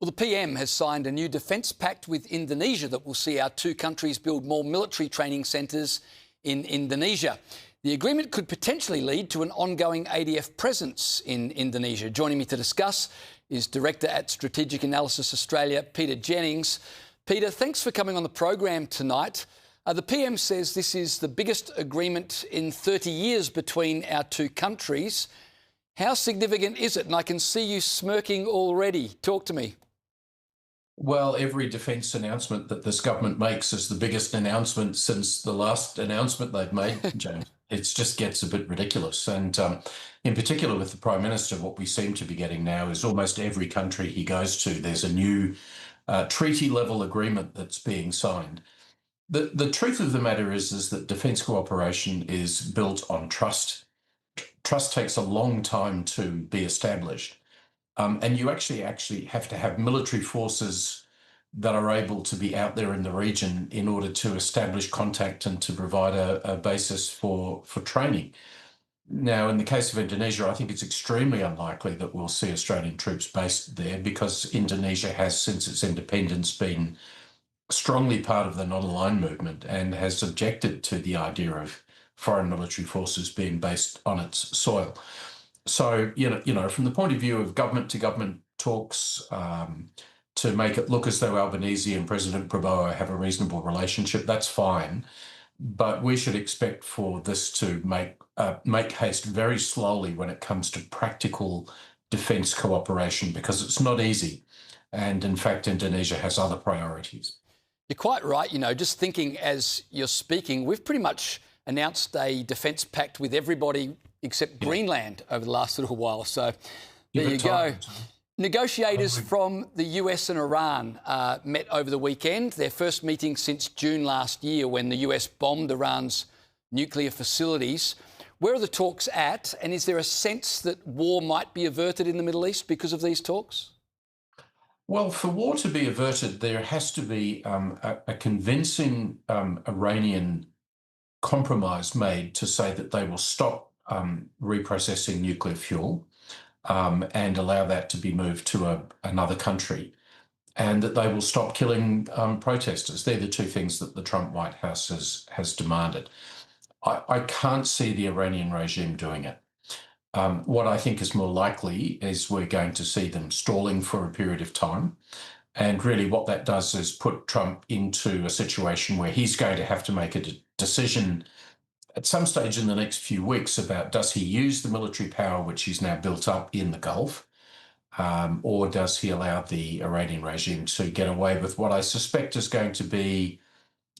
Well, the PM has signed a new defence pact with Indonesia that will see our two countries build more military training centres in Indonesia. The agreement could potentially lead to an ongoing ADF presence in Indonesia. Joining me to discuss is Director at Strategic Analysis Australia, Peter Jennings. Peter, thanks for coming on the program tonight. The PM says this is the biggest agreement in 30 years between our two countries. How significant is it? And I can see you smirking already. Talk to me. Well, every defence announcement that this government makes is the biggest announcement since the last announcement they've made, James. It just gets a bit ridiculous. And in particular with the Prime Minister, what we seem to be getting now is almost every country he goes to, there's a new treaty-level agreement that's being signed. The truth of the matter is that defence cooperation is built on trust. Trust takes a long time to be established. And you actually have to have military forces that are able to be out there in the region in order to establish contact and to provide a basis for training. Now, in the case of Indonesia, I think it's extremely unlikely that we'll see Australian troops based there because Indonesia has, since its independence, been strongly part of the non-aligned movement and has objected to the idea of foreign military forces being based on its soil. So, you know, from the point of view of government-to-government talks, to make it look as though Albanese and President Prabowo have a reasonable relationship, that's fine. But we should expect for this to make haste very slowly when it comes to practical defence cooperation, because it's not easy. And in fact, Indonesia has other priorities. You're quite right. You know, just thinking as you're speaking, we've pretty much announced a defence pact with everybody except Greenland over the last little while. So there you go. Negotiators from the US and Iran met over the weekend, their first meeting since June last year when the US bombed Iran's nuclear facilities. Where are the talks at? And is there a sense that war might be averted in the Middle East because of these talks? Well, for war to be averted, there has to be a convincing Iranian compromise made to say that they will stop reprocessing nuclear fuel and allow that to be moved to another country, and that they will stop killing protesters. They're the two things that the Trump White House has demanded. I can't see the Iranian regime doing it. What I think is more likely is we're going to see them stalling for a period of time. And really what that does is put Trump into a situation where he's going to have to make a decision at some stage in the next few weeks about, does he use the military power which he's now built up in the Gulf, or does he allow the Iranian regime to get away with what I suspect is going to be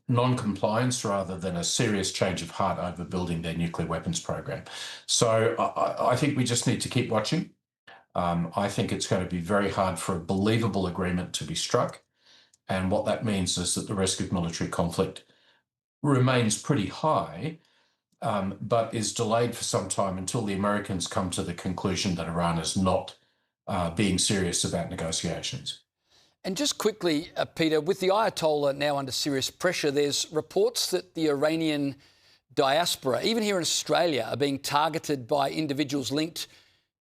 non-compliance rather than a serious change of heart over building their nuclear weapons program. So I think we just need to keep watching. I think it's going to be very hard for a believable agreement to be struck. And what that means is that the risk of military conflict remains pretty high, but is delayed for some time until the Americans come to the conclusion that Iran is not being serious about negotiations. And just quickly, Peter, with the Ayatollah now under serious pressure, there's reports that the Iranian diaspora, even here in Australia, are being targeted by individuals linked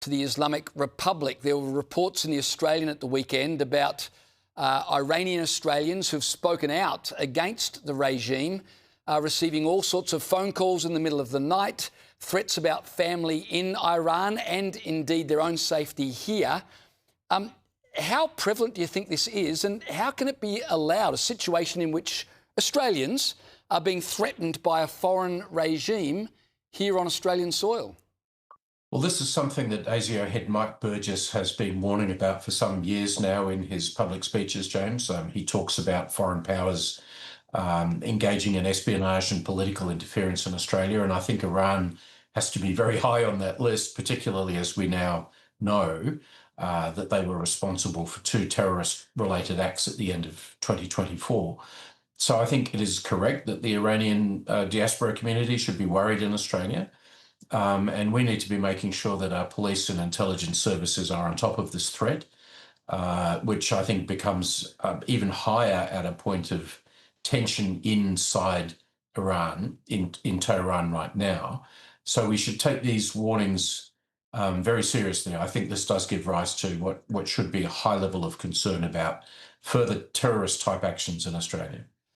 to the Islamic Republic. There were reports in the Australian at the weekend about Iranian Australians who've spoken out against the regime, receiving all sorts of phone calls in the middle of the night, threats about family in Iran and indeed their own safety here. How prevalent do you think this is, and how can it be allowed, a situation in which Australians are being threatened by a foreign regime here on Australian soil? Well, this is something that ASIO head Mike Burgess has been warning about for some years now in his public speeches, James. He talks about foreign powers engaging in espionage and political interference in Australia, and I think Iran has to be very high on that list, particularly as we now know that they were responsible for 2 terrorist-related acts at the end of 2024. So I think it is correct that the Iranian diaspora community should be worried in Australia, and we need to be making sure that our police and intelligence services are on top of this threat, which I think becomes even higher at a point of tension inside Iran, in Tehran right now. So we should take these warnings very seriously. I think this does give rise to what should be a high level of concern about further terrorist type actions in Australia.